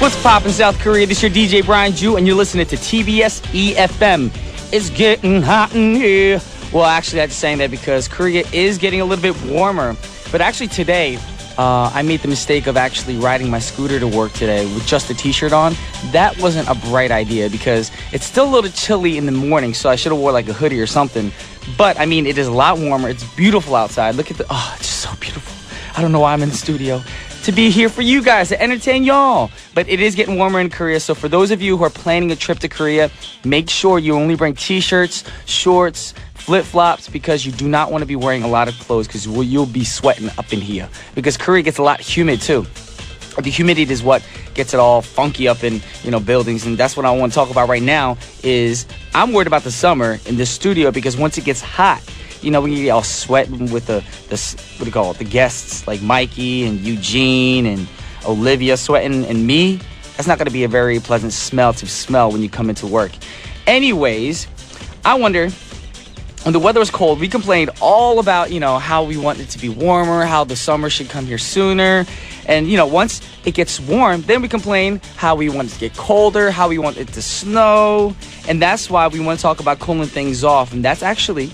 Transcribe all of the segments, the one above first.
What's poppin' South Korea? This is your DJ Brian and you're listening to TBS efm. It's getting hot in here. Well, actually, I'm just saying that because Korea is getting a little bit warmer. But actually today, I made the mistake of actually riding my scooter to work today with just a t-shirt on. That wasn't a bright idea because it's still a little chilly in the morning, so I should have wore like a hoodie or something. But, I mean, it is a lot warmer. It's beautiful outside. Look at it's just so beautiful. I don't know why I'm in the studio. To be here for you guys, to entertain y'all. But it is getting warmer in Korea, so for those of you who are planning a trip to Korea, make sure you only bring t-shirts, shorts, flip-flops, because you do not want to be wearing a lot of clothes because you'll be sweating up in here. Because Korea gets a lot humid, too. The humidity is what gets it all funky up in, buildings, and that's what I want to talk about right now is I'm worried about the summer in the studio because once it gets hot, we get all sweating with the guests like Mikey and Eugene and Olivia sweating and me. That's not going to be a very pleasant smell to smell when you come into work. Anyways, I wonder, when the weather was cold, we complained all about, how we want it to be warmer, how the summer should come here sooner. And, once it gets warm, then we complain how we want it to get colder, how we want it to snow. And that's why we want to talk about cooling things off. And that's actually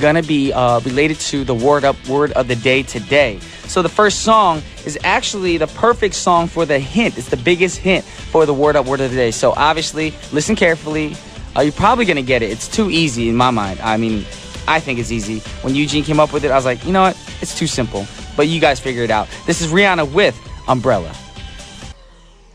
going to be related to the word of the day today. So the first song is actually the perfect song for the hint. It's the biggest hint for the word of the day. So obviously, listen carefully. You're probably going to get it. It's too easy in my mind. I mean, I think it's easy. When Eugene came up with it, I was like, you know what? It's too simple. But you guys figure it out. This is Rihanna with Umbrella.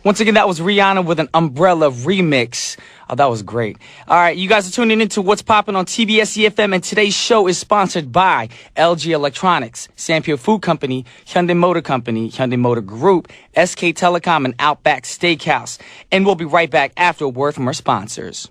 Once again, that was Rihanna with an Umbrella remix. Oh, that was great. All right, you guys are tuning into What's Poppin' on TBS efm, and today's show is sponsored by LG Electronics, Sampio Food Company, Hyundai Motor Company, Hyundai Motor Group, SK Telecom, and Outback Steakhouse. And we'll be right back after a word from our sponsors.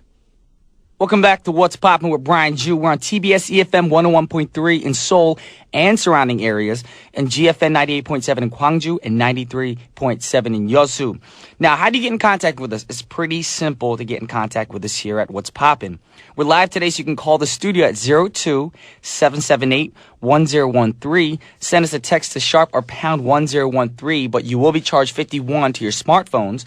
Welcome back to What's Poppin' with Brian Ju. We're on TBS efm 101.3 in Seoul and surrounding areas, and GFN 98.7 in Gwangju and 93.7 in Yeosu. Now, how do you get in contact with us? It's pretty simple to get in contact with us here at What's Poppin'. We're live today, so you can call the studio at 02-778-1013. Send us a text to sharp or pound 1013, but you will be charged 51 to your smartphones.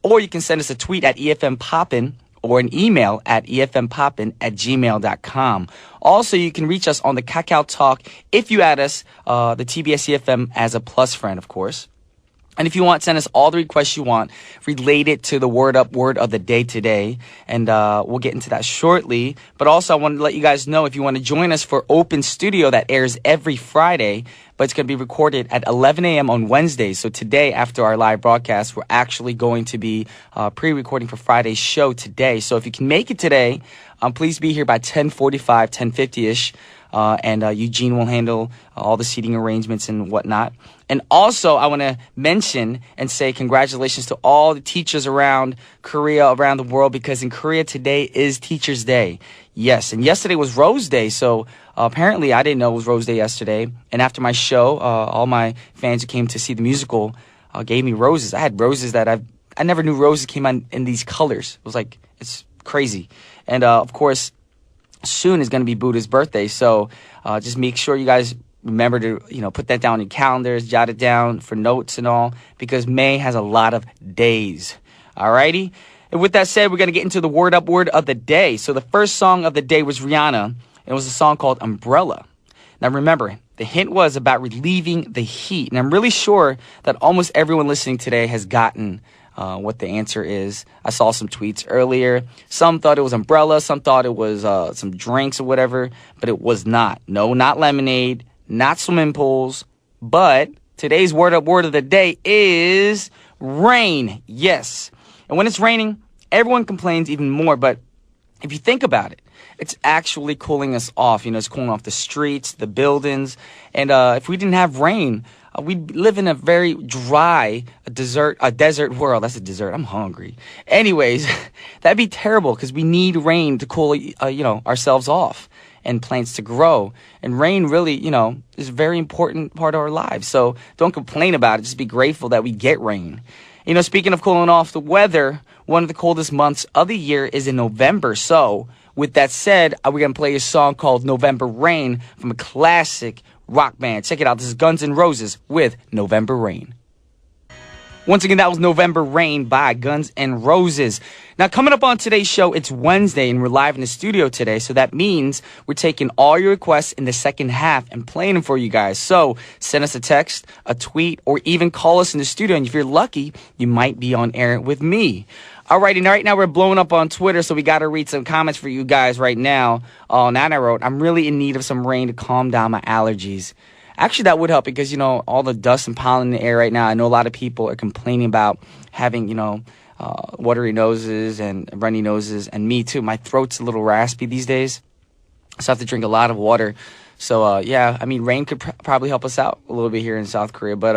Or you can send us a tweet at EFM Poppin', or an email at efmpoppin@gmail.com. Also, you can reach us on the Kakao Talk if you add us, the TBS EFM, as a plus friend, of course. And if you want, send us all the requests you want related to the word of the day today. And we'll get into that shortly. But also, I wanted to let you guys know if you want to join us for Open Studio that airs every Friday, but it's going to be recorded at 11 a.m. on Wednesdays. So today, after our live broadcast, we're actually going to be pre-recording for Friday's show today. So if you can make it today, please be here by 10:45, 10:50-ish. And Eugene will handle all the seating arrangements and whatnot. And also, I want to mention and say congratulations to all the teachers around Korea, around the world, because in Korea today is Teachers' Day. Yes, and yesterday was Rose Day, so apparently I didn't know it was Rose Day yesterday. And after my show, all my fans who came to see the musical gave me roses. I had roses that I never knew roses came in these colors. It was like, it's crazy. And of course, soon is going to be Buddha's birthday, so just make sure you guys remember to put that down in your calendars, jot it down for notes and all, because May has a lot of days. Alrighty, and with that said, we're going to get into the word of the day. So the first song of the day was Rihanna. It was a song called Umbrella. Now remember, the hint was about relieving the heat, and I'm really sure that almost everyone listening today has gotten what the answer is. I saw some tweets earlier. Some thought it was umbrella. Some thought it was some drinks or whatever. But it was not. No, not lemonade. Not swimming pools. But today's word of the day is rain. Yes. And when it's raining, everyone complains even more. But if you think about it, it's actually cooling us off. It's cooling off the streets, the buildings. And if we didn't have rain, we'd live in a very dry desert world. That's a dessert. I'm hungry. Anyways, that'd be terrible because we need rain to cool, ourselves off and plants to grow. And rain really, is a very important part of our lives. So don't complain about it. Just be grateful that we get rain. Speaking of cooling off the weather, one of the coldest months of the year is in November. So with that said, we're going to play a song called November Rain from a classic rock band. Check it out. This is Guns N' Roses with November Rain. Once again, that was November Rain by Guns N' Roses. Now, coming up on today's show, it's Wednesday, and we're live in the studio today, so that means we're taking all your requests in the second half and playing them for you guys. So send us a text, a tweet, or even call us in the studio, and if you're lucky, you might be on air with me. Alrighty, now right now we're blowing up on Twitter, so we got to read some comments for you guys right now. Nana wrote, I'm really in need of some rain to calm down my allergies. Actually, that would help because, you know, all the dust and pollen in the air right now, I know a lot of people are complaining about having, you know, watery noses and runny noses, and me too. My throat's a little raspy these days, so I have to drink a lot of water. So, yeah, I mean, rain could probably help us out a little bit here in South Korea, but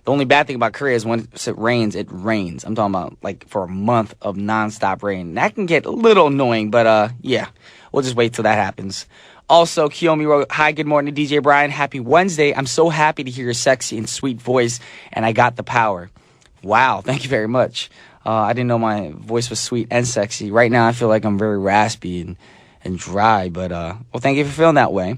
the only bad thing about Korea is once it rains, it rains. I'm talking about, like, for a month of nonstop rain. That can get a little annoying, but, yeah, we'll just wait till that happens. Also, Kiyomi wrote, hi, good morning, DJ Brian. Happy Wednesday. I'm so happy to hear your sexy and sweet voice, and I got the power. Wow, thank you very much. I didn't know my voice was sweet and sexy. Right now, I feel like I'm very raspy and dry, but, well, thank you for feeling that way.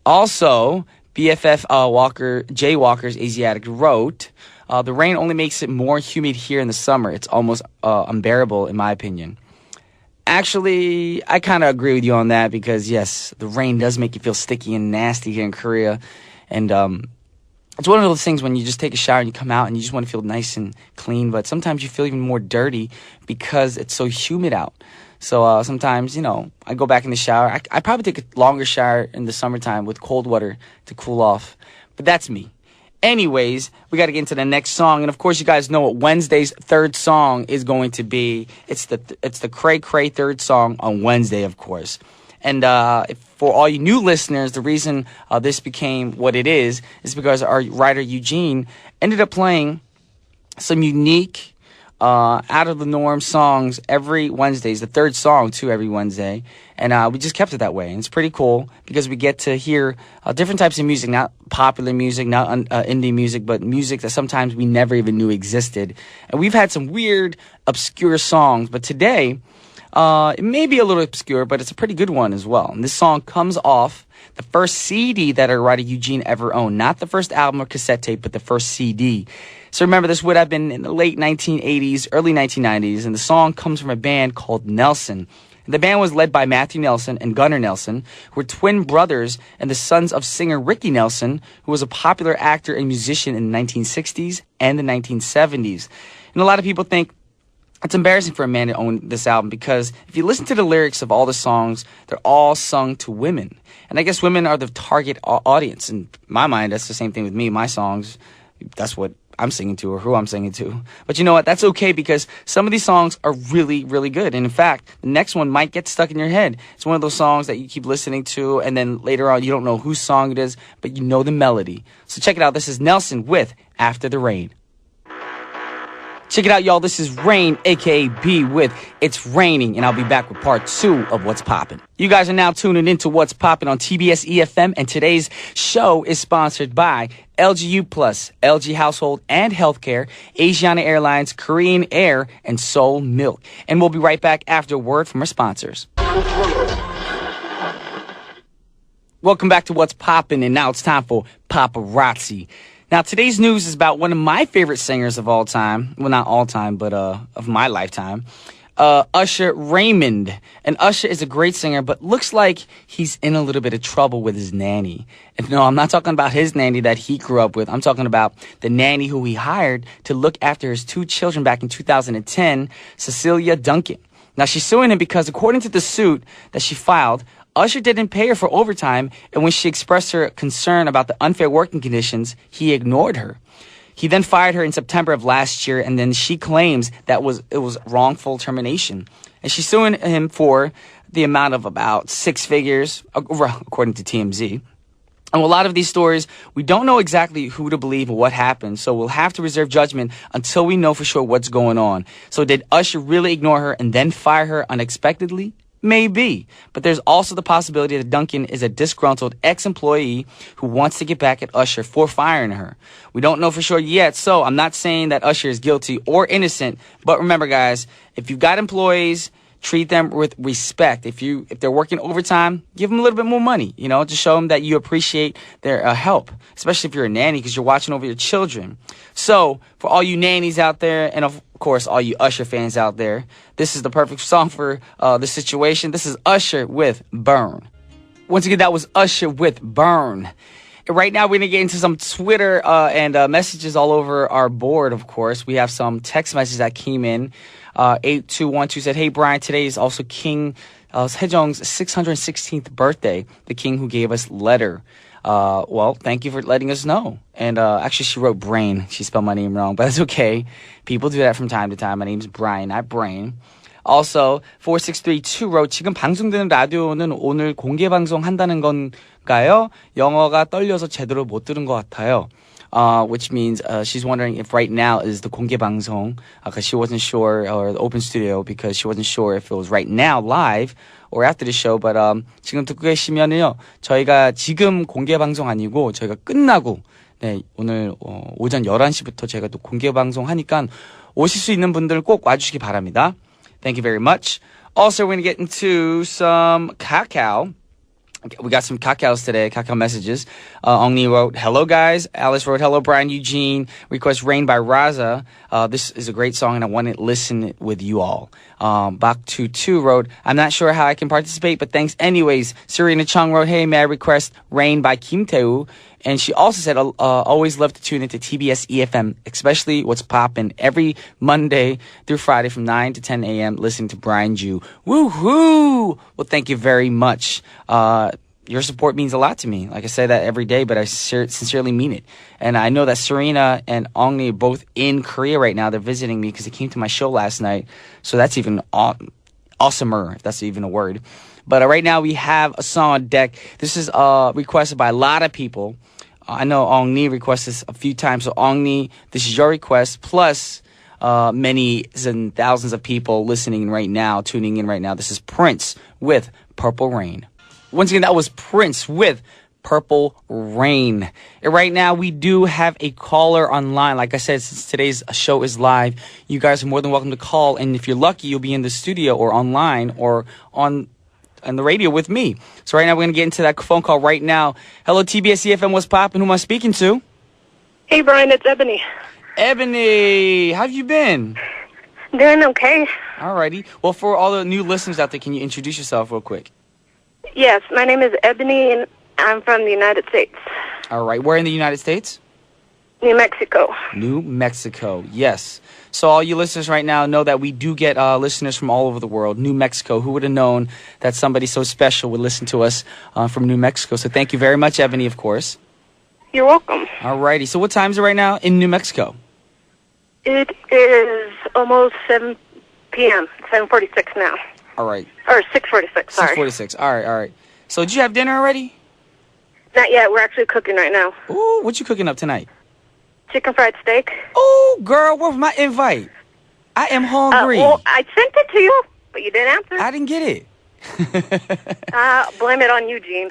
Also, BFF Jay Walker's Asiatic wrote, the rain only makes it more humid here in the summer. It's almost unbearable, in my opinion. Actually, I kind of agree with you on that because, yes, the rain does make you feel sticky and nasty here in Korea. And it's one of those things when you just take a shower and you come out and you just want to feel nice and clean. But sometimes you feel even more dirty because it's so humid out. So sometimes, you know, I go back in the shower. I probably take a longer shower in the summertime with cold water to cool off. But that's me. Anyways, we got to get into the next song. And, of course, you guys know what Wednesday's third song is going to be. It's the Cray Cray third song on Wednesday, of course. And for all you new listeners, the reason this became what it is because our writer Eugene ended up playing some unique, out-of-the-norm songs every Wednesday. It's the third song, too, every Wednesday. And we just kept it that way. And it's pretty cool because we get to hear different types of music, not popular music, not indie music, but music that sometimes we never even knew existed. And we've had some weird, obscure songs. But today, it may be a little obscure, but it's a pretty good one as well. And this song comes off the first CD that our writer Eugene ever owned. Not the first album or cassette tape, but the first CD. So remember, this would have been in the late 1980s, early 1990s, and the song comes from a band called Nelson. The band was led by Matthew Nelson and Gunnar Nelson, who were twin brothers and the sons of singer Ricky Nelson, who was a popular actor and musician in the 1960s and the 1970s. And a lot of people think it's embarrassing for a man to own this album because if you listen to the lyrics of all the songs, they're all sung to women. And I guess women are the target audience. In my mind, that's the same thing with me. My songs, that's what I'm singing to or who I'm singing to. But you know what? That's okay because some of these songs are really, really good. And in fact, the next one might get stuck in your head. It's one of those songs that you keep listening to and then later on you don't know whose song it is, but you know the melody. So check it out. This is Nelson with After the Rain. Check it out, y'all. This is Rain, a.k.a. B with It's Raining, and I'll be back with part 2 of What's Poppin'. You guys are now tuning into What's Poppin' on TBS efm, and today's show is sponsored by LGU+, LG Household and Healthcare, Asiana Airlines, Korean Air, and Seoul Milk. And we'll be right back after a word from our sponsors. Welcome back to What's Poppin', and now it's time for Paparazzi. Now, today's news is about one of my favorite singers of all time. Well, not all time, but of my lifetime. Usher Raymond. And Usher is a great singer, but looks like he's in a little bit of trouble with his nanny. And no, I'm not talking about his nanny that he grew up with. I'm talking about the nanny who he hired to look after his 2 children back in 2010, Cecilia Duncan. Now, she's suing him because, according to the suit that she filed, Usher didn't pay her for overtime, and when she expressed her concern about the unfair working conditions, he ignored her. He then fired her in September of last year, and then she claims that it was wrongful termination. And she's suing him for the amount of about 6 figures, according to TMZ. And a lot of these stories, we don't know exactly who to believe or what happened, so we'll have to reserve judgment until we know for sure what's going on. So did Usher really ignore her and then fire her unexpectedly? Maybe. But there's also the possibility that Duncan is a disgruntled ex-employee who wants to get back at Usher for firing her. We don't know for sure yet, so I'm not saying that Usher is guilty or innocent. But remember, guys, if you've got employees, treat them with respect. If they're working overtime, give them a little bit more money, to show them that you appreciate their help, especially if you're a nanny because you're watching over your children. So for all you nannies out there, and of course all you Usher fans out there, this is the perfect song for the situation. This is Usher with Burn. Once again, that was Usher with Burn. Right now, we're going to get into some Twitter and messages all over our board, of course. We have some text messages that came in. 8212 said, "Hey, Brian, today is also King Sejong's 616th birthday, the king who gave us letter." Well, thank you for letting us know. And actually, she wrote Brain. She spelled my name wrong, but that's okay. People do that from time to time. My name's Brian, not Brain. Also, 4632 wrote, "지금 방송되는 라디오는 오늘 공개 방송한다는 건가요? 영어가 떨려서 제대로 못 들은 것 같아요." Which means she's wondering if right now is the 공개 방송, because she wasn't sure, or the open studio, because she wasn't sure if it was right now live or after the show. But 지금 듣고 계시면은요, 저희가 지금 공개 방송 아니고 저희가 끝나고 오늘 오전 11시부터 제가 또 공개 방송 하니까 오실 수 있는 분들 꼭 와주시기 바랍니다. Thank you very much. Also, we're going to get into some Kakao. We got some Kakaos today, Kakao messages. Ongni wrote, "Hello, guys." Alice wrote, "Hello, Brian Eugene. Request Rain by Raza. This is a great song, and I want to listen with you all." Bak22 wrote, "I'm not sure how I can participate, but thanks anyways." Serena Chung wrote, "Hey, may I request Rain by Kim Tae-woo?" And she also said, "Always love to tune into TBS EFM, especially what's poppin' every Monday through Friday from 9 to 10 a.m. listening to Brian Ju." Woohoo! Well, thank you very much. Your support means a lot to me. Like I say that every day, but I sincerely mean it. And I know that Serena and Ongni are both in Korea right now. They're visiting me because they came to my show last night. So that's even awesomer, if that's even a word. But right now we have a song on deck. This is requested by a lot of people. I know Ongni requested this a few times. So Ongni, this is your request, plus many and thousands of people listening right now, tuning in right now. This is Prince with Purple Rain. Once again, that was Prince with Purple Rain. And right now, we do have a caller online. Like I said, since today's show is live, you guys are more than welcome to call. And if you're lucky, you'll be in the studio or online or on the radio with me. So right now, we're going to get into that phone call right now. Hello, TBS EFM, what's poppin'? Who am I speaking to? Hey, Brian, it's Ebony. Ebony, how have you been? Doing okay. Alrighty. Well, for all the new listeners out there, can you introduce yourself real quick? Yes, my name is Ebony, and I'm from the United States. All right. Where in the United States? New Mexico. New Mexico, yes. So all you listeners right now know that we do get listeners from all over the world. New Mexico, who would have known that somebody so special would listen to us from New Mexico? So thank you very much, Ebony, of course. You're welcome. All righty. So what time is it right now in New Mexico? It is almost 7 p.m., 7:46 now. All right. Or 6:46, sorry. 6:46. All right. So did you have dinner already? Not yet. We're actually cooking right now. Ooh, what you cooking up tonight? Chicken fried steak. Oh, girl, where's my invite? I am hungry. Well, I sent it to you, but you didn't answer. I didn't get it. Blame it on Eugene.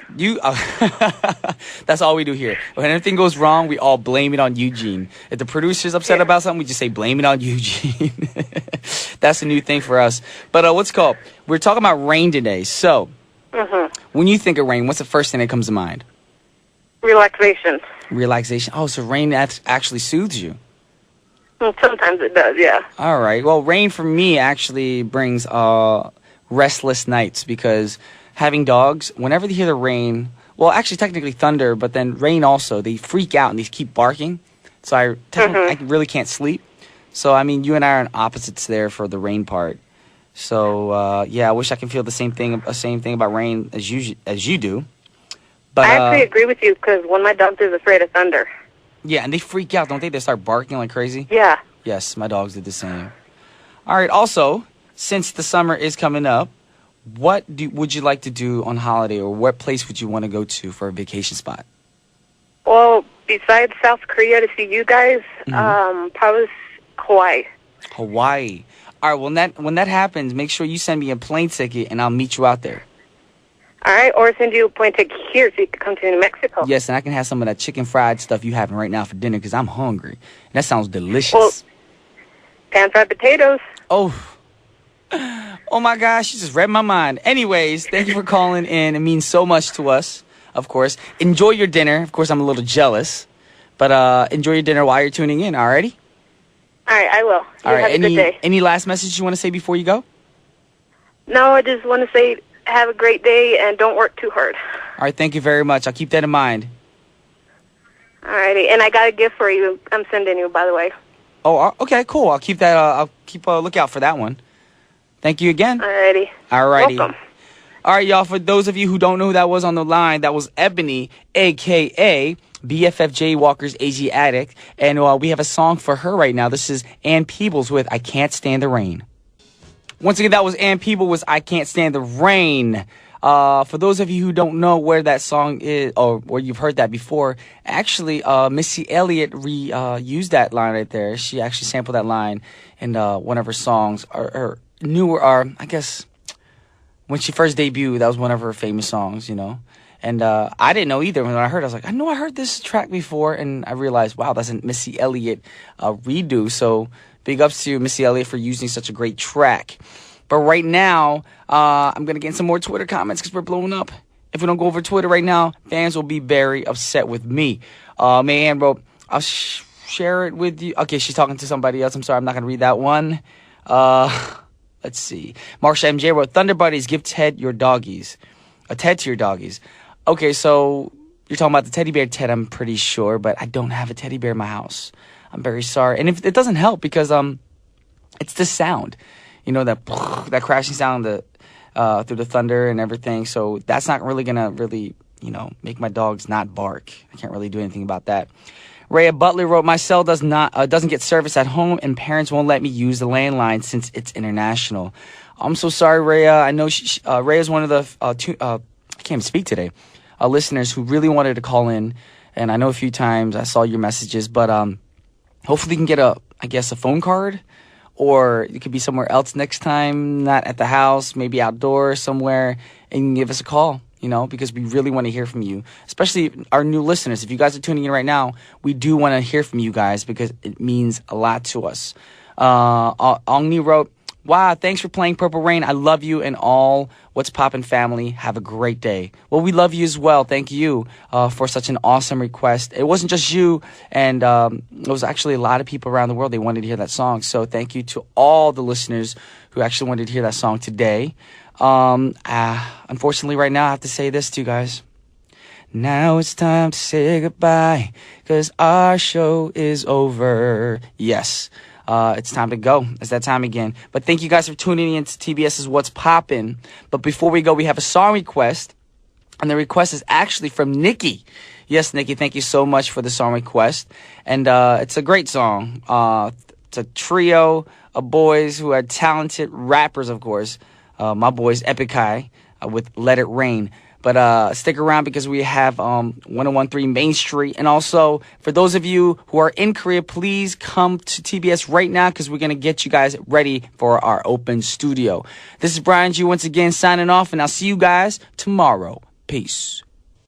That's all we do here. When anything goes wrong, we all blame it on Eugene. If the producer's upset about something, we just say blame it on Eugene. That's a new thing for us. But what's it called? We're talking about rain today. So, when you think of rain, what's the first thing that comes to mind? Relaxation. Relaxation. Oh, so rain actually soothes you. Sometimes it does, yeah. All right. Well, rain for me actually brings restless nights, because having dogs, whenever they hear the rain, well, actually technically thunder, but then rain also, they freak out and they keep barking. So I really can't sleep. So, I mean, you and I are on opposites there for the rain part. So, yeah, I wish I could feel the same thing about rain as you do. But I actually agree with you, because one of my dogs is afraid of thunder. Yeah, and they freak out, don't they? They start barking like crazy. Yeah. Yes, my dogs did the same. All right, also, since the summer is coming up, what would you like to do on holiday, or what place would you want to go to for a vacation spot? Well, besides South Korea to see you guys, probably Hawaii. Hawaii. All right, when that happens, make sure you send me a plane ticket, and I'll meet you out there. All right, or send you a plane ticket here so you can come to New Mexico. Yes, and I can have some of that chicken fried stuff you having right now for dinner, because I'm hungry. That sounds delicious. Well, pan-fried potatoes. Oh, Oh my gosh, you just read my mind. Anyways, thank you for calling in. It means so much to us, of course. Enjoy your dinner. Of course, I'm a little jealous. But enjoy your dinner while you're tuning in, alrighty? All right, I will. Have a good day. Any last message you want to say before you go? No, I just want to say have a great day and don't work too hard. All right, thank you very much. I'll keep that in mind. All righty, and I got a gift for you. I'm sending you, by the way. Oh, okay, cool. I'll keep that. I'll keep a lookout for that one. Thank you again. All righty. Welcome. All right, y'all. For those of you who don't know who that was on the line, that was Ebony, a.k.a. BFFJ Walker's AG Addict. And we have a song for her right now. This is Ann Peebles with I Can't Stand the Rain. Once again, that was Ann Peebles with I Can't Stand the Rain. For those of you who don't know where that song is, or where you've heard that before, actually, Missy Elliott used that line right there. She actually sampled that line in one of her songs, or newer, I guess, when she first debuted, that was one of her famous songs, you know. And I didn't know either. When I heard it, I was like, I know I heard this track before, and I realized, wow, that's a Missy Elliott redo. So big ups to Missy Elliott for using such a great track. But right now, I'm going to get some more Twitter comments because we're blowing up. If we don't go over Twitter right now, fans will be very upset with me. Man wrote, I'll share it with you. Okay, she's talking to somebody else. I'm sorry, I'm not going to read that one. Let's see. Marsha MJ wrote, Thunder Buddies, give Ted your doggies. A Ted to your doggies. Okay, so you're talking about the teddy bear Ted, I'm pretty sure, but I don't have a teddy bear in my house. I'm very sorry. And if it doesn't help because it's the sound. You know, that crashing sound through the thunder and everything. So that's not really going to make my dogs not bark. I can't really do anything about that. Rhea Butler wrote, my cell doesn't get service at home and parents won't let me use the landline since it's international. I'm so sorry, Rhea. I know Rhea is one of the I can't even speak today. Listeners who really wanted to call in, and I know a few times I saw your messages, but hopefully you can get a phone card, or you could be somewhere else next time, not at the house, maybe outdoors somewhere, and you can give us a call, you know, because we really want to hear from you, especially our new listeners. If you guys are tuning in right now, we do want to hear from you guys because it means a lot to us. Ongni wrote, wow, thanks for playing Purple Rain. I love you and all What's Poppin' family. Have a great day. Well, we love you as well. Thank you for such an awesome request. It wasn't just you, and it was actually a lot of people around the world. They wanted to hear that song. So thank you to all the listeners who actually wanted to hear that song today. Unfortunately, right now, I have to say this to you guys. Now it's time to say goodbye, 'cause our show is over. Yes. It's time to go. It's that time again. But thank you guys for tuning in to TBS's What's Poppin'. But before we go, we have a song request. And the request is actually from Nikki. Yes, Nikki, thank you so much for the song request. And it's a great song. It's a trio of boys who are talented rappers, of course. My boys, Epic High, with Let It Rain. But stick around because we have 1013 Main Street. And also, for those of you who are in Korea, please come to TBS right now because we're going to get you guys ready for our open studio. This is Brian G once again signing off, and I'll see you guys tomorrow. Peace.